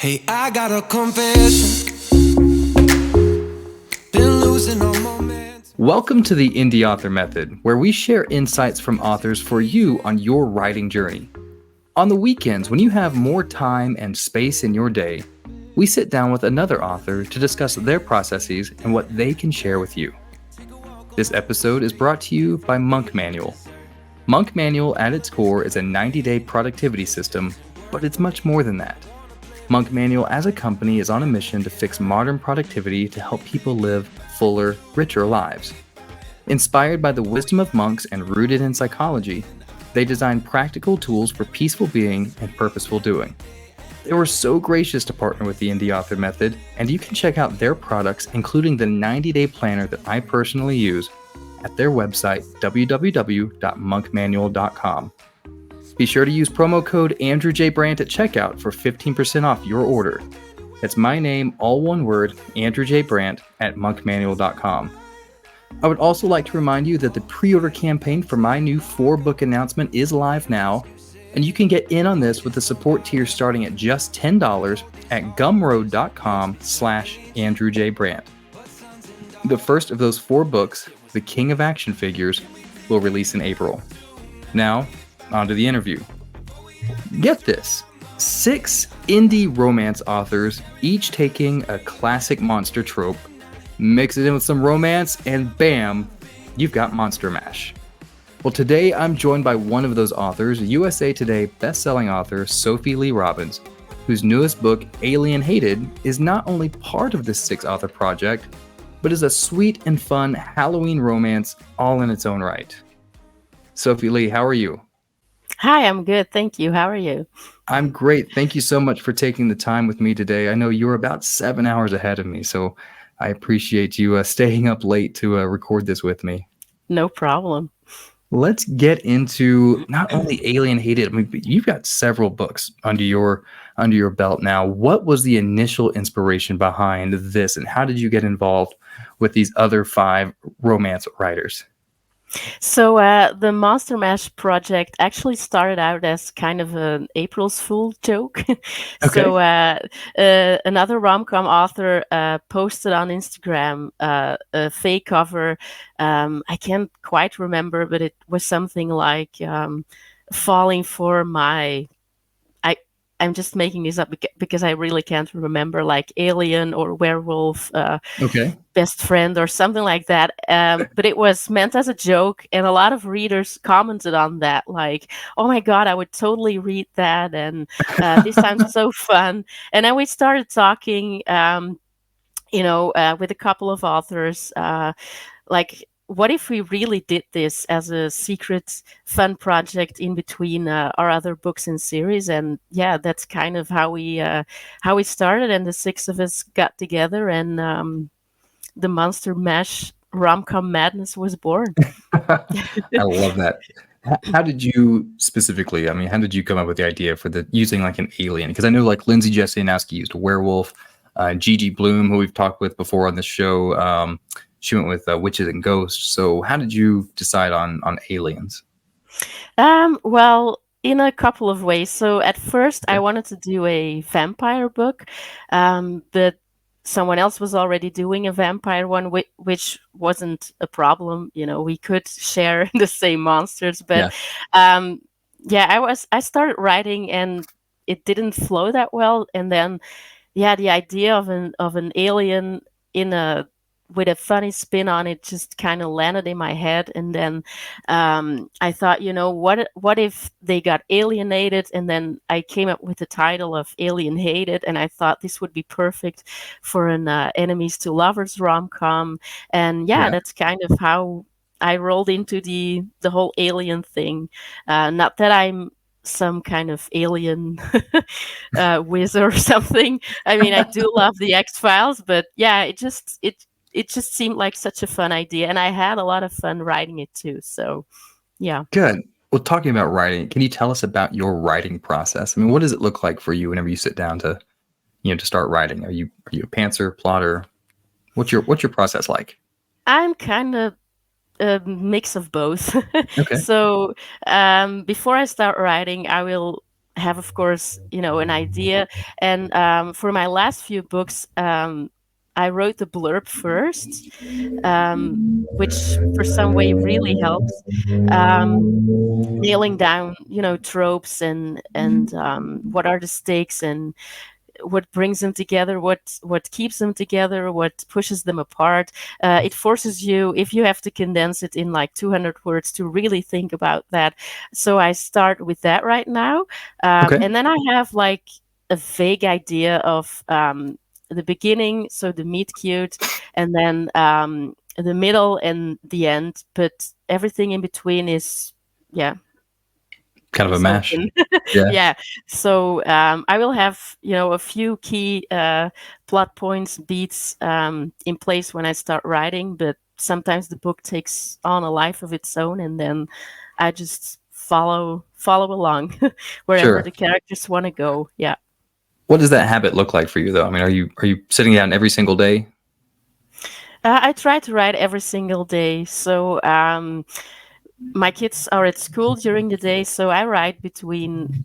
Hey, I got a confession. Been losing all moments. Welcome to the Indie Author Method, where we share insights from authors for you on your writing journey. On the weekends, when you have more time and space in your day, we sit down with another author to discuss their processes and what they can share with you. This episode is brought to you by Monk Manual. Monk Manual at its core is a 90-day productivity system, but it's much more than that. Monk Manual as a company is on a mission to fix modern productivity to help people live fuller, richer lives. Inspired by the wisdom of monks and rooted in psychology, they design practical tools for peaceful being and purposeful doing. They were so gracious to partner with the Indie Author Method, and you can check out their products, including the 90-day planner that I personally use, at their website, www.monkmanual.com. Be sure to use promo code AndrewJBrandt at checkout for 15% off your order. That's my name, all one word, Andrew J. Brandt at monkmanual.com. I would also like to remind you that the pre-order campaign for my new 4-book announcement is live now, and you can get in on this with a support tier starting at just $10 at gumroad.com/AndrewJBrandt. The first of those 4 books, The King of Action Figures, will release in April. Now, on to the interview. Get this, 6 indie romance authors, each taking a classic monster trope, mix it in with some romance, and bam, you've got Monster Mash. Well, today I'm joined by one of those authors, USA Today Bestselling Author Sophie-Leigh Robbins, whose newest book, Alienhated, is not only part of this 6-author project, but is a sweet and fun Halloween romance all in its own right. Sophie-Leigh, how are you? Hi, I'm good. Thank you. How are you? I'm great. Thank you so much for taking the time with me today. I know you're about 7 hours ahead of me, so I appreciate you staying up late to record this with me. No problem. Let's get into not only Alienhated, I mean, but you've got several books under your belt now. What was the initial inspiration behind this, and how did you get involved with these other 5 romance writers? So the Monster Mash project actually started out as kind of an April's Fool joke. Okay. So another rom-com author posted on Instagram a fake cover. I can't quite remember, but it was something like falling for my... I'm just making this up because I really can't remember, like alien or werewolf, Okay. best friend or something like that. But it was meant as a joke, and a lot of readers commented on that, like, "Oh my God, I would totally read that," and this sounds so fun. And then we started talking, with a couple of authors, like, what if we really did this as a secret fun project in between our other books and series? And yeah, that's kind of how we started, and the 6 of us got together, and the Monster Mash rom-com madness was born. I love that. How did you specifically, how did you come up with the idea for using like an alien? Because I know like Lindsay Jessenowski used a werewolf, Gigi Blume, who we've talked with before on the show, she went with witches and ghosts. So how did you decide on aliens? Well, in a couple of ways. So at first I wanted to do a vampire book, but someone else was already doing a vampire one, which wasn't a problem. We could share the same monsters, but I started writing and it didn't flow that well. And then, the idea of an alien with a funny spin on it just kind of landed in my head. And then I thought, what if they got alienated? And then I came up with the title of Alienhated, and I thought this would be perfect for an enemies to lovers rom-com. And that's kind of how I rolled into the whole alien thing. Not that I'm some kind of alien whiz or something. I do love the X-Files, but it just seemed like such a fun idea, and I had a lot of fun writing it too. So, yeah. Good. Well, talking about writing, can you tell us about your writing process? What does it look like for you whenever you sit down to start writing? Are you a pantser, plotter? What's your process like? I'm kind of a mix of both. Okay. So, before I start writing, I will have, of course, an idea. And for my last few books, I wrote the blurb first, um, which for some way really helps. Um, Nailing down, tropes and what are the stakes and what brings them together, what keeps them together, what pushes them apart. It forces you, if you have to condense it in like 200 words, to really think about that. So I start with that right now, Okay. and then I have like a vague idea of the beginning, so the meet cute, and then the middle and the end, but everything in between is, yeah, Kind of a it's mash. open. Yeah. Yeah. So I will have, a few key plot points, beats in place when I start writing, but sometimes the book takes on a life of its own, and then I just follow along wherever Sure. the characters want to go. Yeah. What does that habit look like for you, though? I mean, are you sitting down every single day? I try to write every single day. So my kids are at school during the day, so I write between,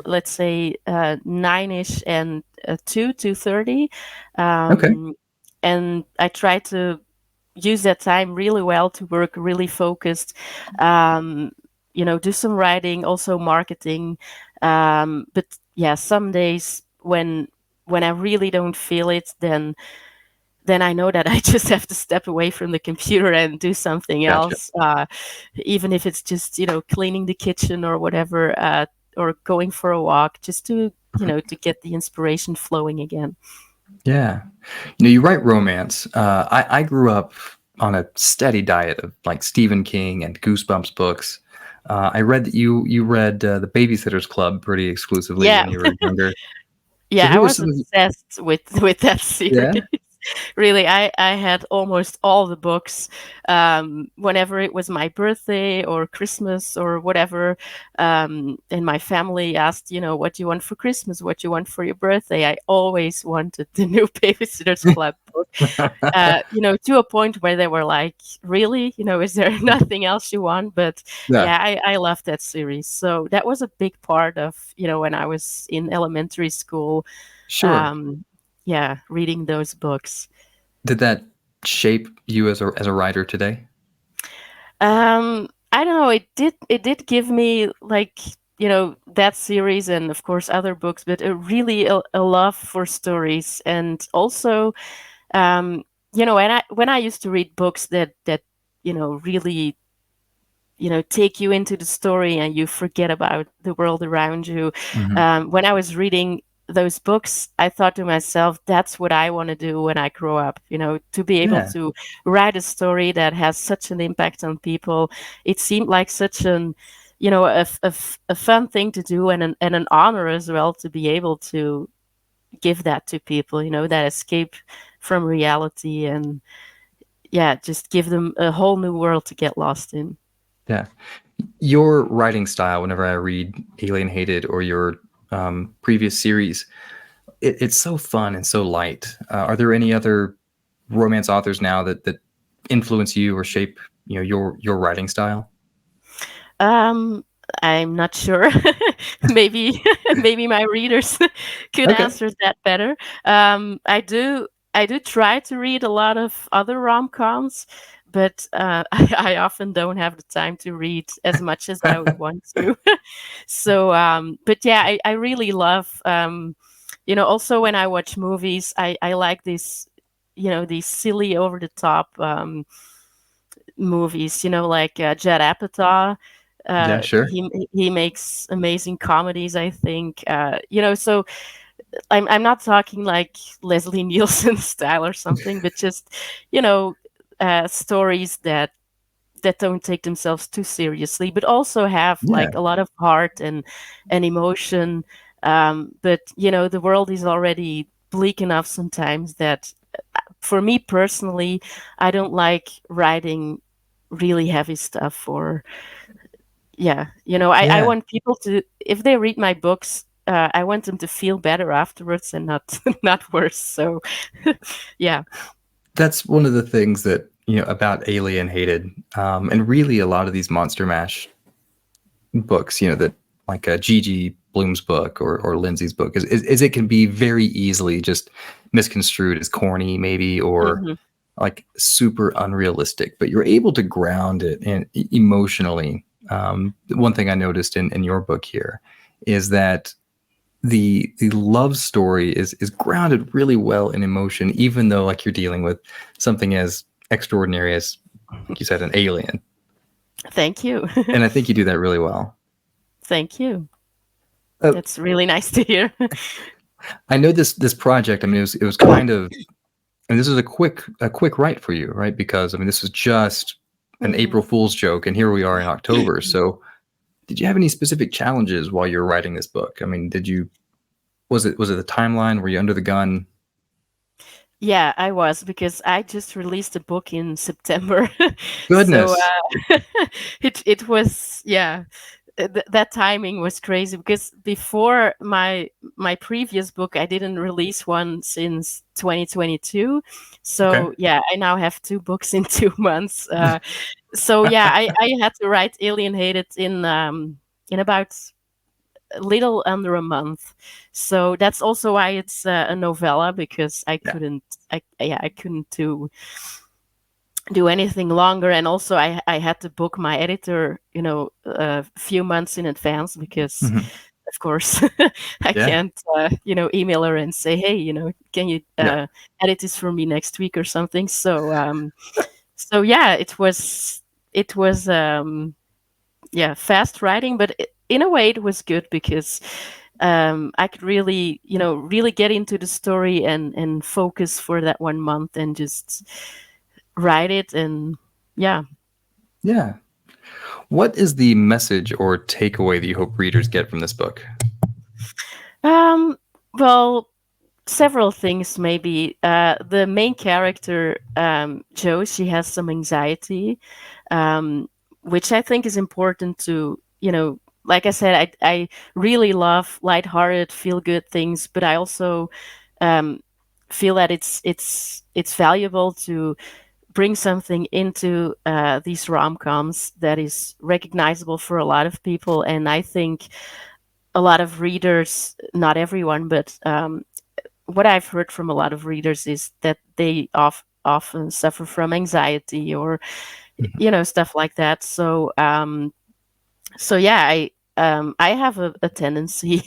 let's say, 9ish and 2:30, Okay. and I try to use that time really well to work really focused, um, do some writing, also marketing, but yeah, some days when I really don't feel it, then I know that I just have to step away from the computer and do something Gotcha. else, even if it's just, cleaning the kitchen or whatever, or going for a walk, just to, to get the inspiration flowing again. Yeah. You write romance. I grew up on a steady diet of like Stephen King and Goosebumps books. I read that you read The Babysitter's Club pretty exclusively Yeah. when you were younger. So Yeah, I who are was some of obsessed with that series. yeah? Really, I had almost all the books, whenever it was my birthday or Christmas or whatever, and my family asked, what do you want for Christmas, what do you want for your birthday, I always wanted the new Babysitter's Club book, to a point where they were like, really, is there nothing else you want? But Yeah. yeah, I love that series. So that was a big part of, when I was in elementary school, Sure. um, yeah, reading those books. Did that shape you as a writer today? I don't know. It did give me, like, that series and of course other books, but a love for stories, and also, um, when I used to read books that really, take you into the story and you forget about the world around you. Mhm. When I was reading those books, I thought to myself, that's what I want to do when I grow up, to be able Yeah. to write a story that has such an impact on people. It seemed like such a fun thing to do, and an honor as well, to be able to give that to people, that escape from reality, and yeah, just give them a whole new world to get lost in. Yeah. Your writing style, whenever I read Alienated or your previous series, it's so fun and so light. Are there any other romance authors now that influence you or shape your writing style? Um, I'm not sure. Maybe maybe my readers could Okay. answer that better. I do try to read a lot of other rom-coms, but I often don't have the time to read as much as I would want to. So, but yeah, I really love, also when I watch movies, I like these silly, over the top movies, like Judd Apatow. Yeah, sure. He makes amazing comedies, I think. So I'm not talking like Leslie Nielsen style or something, but just you know stories that don't take themselves too seriously, but also have Yeah. like a lot of heart and emotion. But the world is already bleak enough sometimes that, for me personally, I don't like writing really heavy stuff. Or yeah, I Yeah. want people to, if they read my books, I want them to feel better afterwards and not not worse. So yeah. That's one of the things that, about Alienated, and really a lot of these Monster Mash books, that like Gigi Bloom's book or Lindsay's book is it can be very easily just misconstrued as corny, maybe, or Hmm. like super unrealistic, but you're able to ground it and emotionally. One thing I noticed in your book here is that the love story is grounded really well in emotion, even though like you're dealing with something as extraordinary as, like you said, an alien. Thank you. And I think you do that really well. Thank you. Uh, That's really nice to hear. I know this project. I mean, it was kind of, and this is a quick write for you, right? Because I mean, this was just an Mhm. April Fool's joke, and here we are in October. So, did you have any specific challenges while you were writing this book? I mean, was it the timeline? Were you under the gun? Yeah, I was because I just released a book in September. So Goodness. it was, yeah, that timing was crazy because before my previous book I didn't release one since 2022. Okay. So yeah, I now have two books in 2 months. So yeah, I had to write Alienated in about a little under a month. So that's also why it's a novella, because Yeah. I couldn't do anything longer. And also I had to book my editor, a few months in advance, because Mhm. of course I Yeah. can't email her and say, hey, can you Yeah. edit this for me next week or something. So yeah, it was yeah, fast writing, but in a way it was good because I could really, really get into the story and focus for that 1 month and just write it. And yeah. Yeah. What is the message or takeaway that you hope readers get from this book? Um, well, several things maybe. The main character, Jo, she has some anxiety, um, which I think is important to, like I said, I really love lighthearted, feel good things, but I also um, feel that it's valuable to bring something into these rom-coms that is recognizable for a lot of people. And I think a lot of readers, not everyone, but what I've heard from a lot of readers is that they often suffer from anxiety or Mhm. stuff like that. So yeah, I have a tendency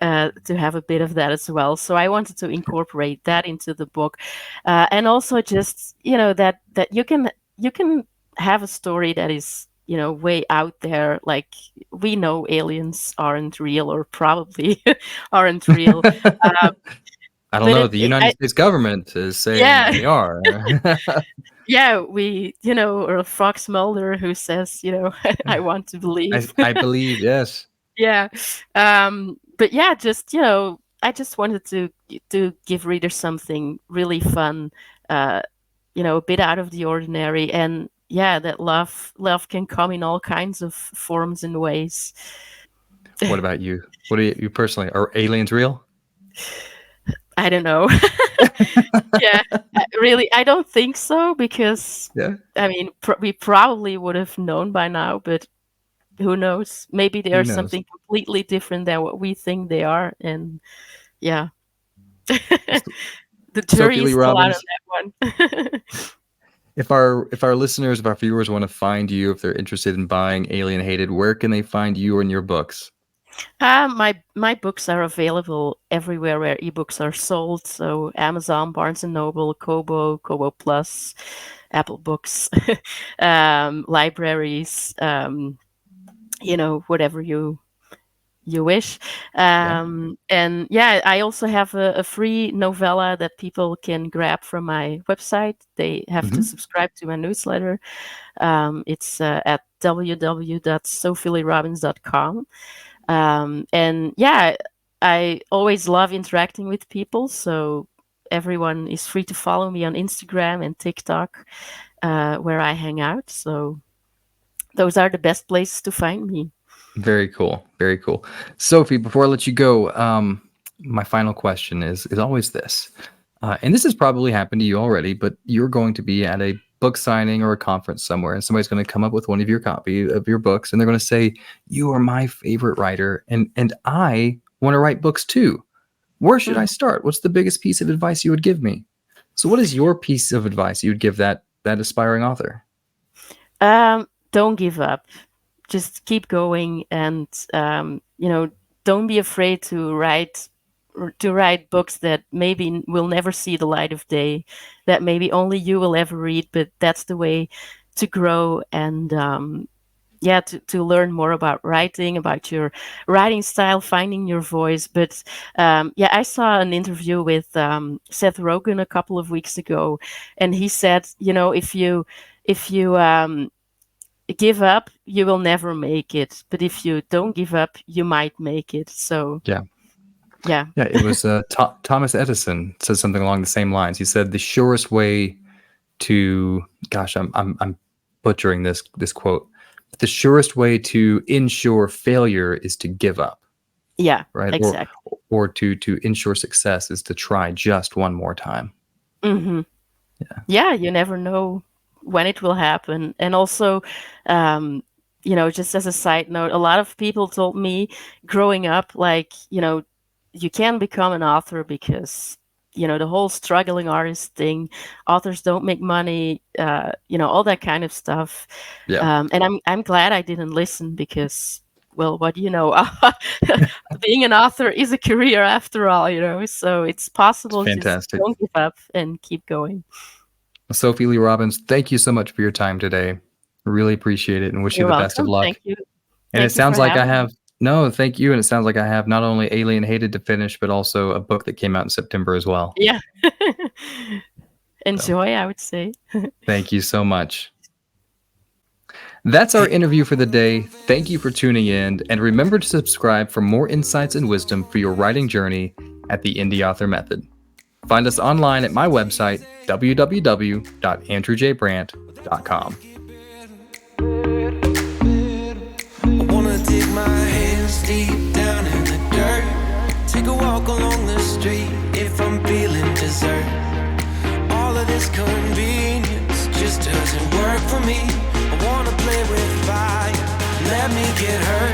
to have a bit of that as well. So I wanted to incorporate that into the book, and also just that you can have a story that is way out there. Like, we know aliens aren't real, or probably aren't real, uh, I don't but know. The United States government is saying yeah. they are. Yeah, or Fox Mulder, who says, I want to believe. I believe, yes. Yeah. But yeah, just, I just wanted to give readers something really fun, uh, a bit out of the ordinary. And yeah, that love can come in all kinds of forms and ways. What about you? What do you personally, are aliens real? I don't know. Yeah, really, I don't think so, because Yeah. I mean, we probably would have known by now, but who knows? Maybe they Who are knows? something completely different than what we think they are. And yeah, the jury Sophie-Leigh is still out Robbins, on that one. if our listeners, if our viewers want to find you, if they're interested in buying Alienated, where can they find you and your books? My books are available everywhere where ebooks are sold. So Amazon, Barnes and Noble, Kobo Plus, Apple Books, libraries, whatever you wish. Yeah. And yeah, I also have a free novella that people can grab from my website. They have to Hmm. subscribe to my newsletter. It's at www.sophieleighrobbins.com. And yeah, I always love interacting with people. So everyone is free to follow me on Instagram and TikTok, where I hang out. So those are the best places to find me. Very cool. Very cool. Sophie, before I let you go, my final question is always this. And this has probably happened to you already, but you're going to be at a book signing or a conference somewhere, and somebody's going to come up with one of your copy of your books, and they're going to say, "You are my favorite writer, and I want to write books too. Where should I start? What's the biggest piece of advice you would give me?" So, what is your piece of advice you would give that aspiring author? Don't give up. Just keep going, and don't be afraid to write books that maybe will never see the light of day, that maybe only you will ever read. But that's the way to grow and to learn more about writing, about your writing style, finding your voice. But I saw an interview with Seth Rogen a couple of weeks ago, and he said, if you give up, you will never make it. But if you don't give up, you might make it. So Yeah. yeah. Yeah, it was Thomas Edison said something along the same lines. He said the surest way to, gosh, I'm butchering this quote. The surest way to ensure failure is to give up. Yeah, right. Exactly. Or to ensure success is to try just one more time. Mm-hmm. Yeah, you never know when it will happen. And also, just as a side note, a lot of people told me growing up, like, you can become an author because, the whole struggling artist thing, authors don't make money, all that kind of stuff. Yeah. And I'm glad I didn't listen because, well, what do you know? Being an author is a career after all, so it's possible. It's Just fantastic. don't give up and keep going. Sophie-Leigh Robbins, thank you so much for your time today. Really appreciate it and wish You're you the best of welcome. luck. Thank you. And it Thank you sounds for like I having have, no, thank you. And it sounds like I have not only Alienhated to finish, but also a book that came out in September as well. Yeah. Enjoy, I would say. Thank you so much. That's our interview for the day. Thank you for tuning in. And remember to subscribe for more insights and wisdom for your writing journey at the Indie Author Method. Find us online at my website, www.andrewjbrandt.com. I wanna dig my hands deep down in the dirt. Take a walk along the street if I'm feeling dessert. All of this convenience just doesn't work for me. I wanna play with fire, let me get hurt.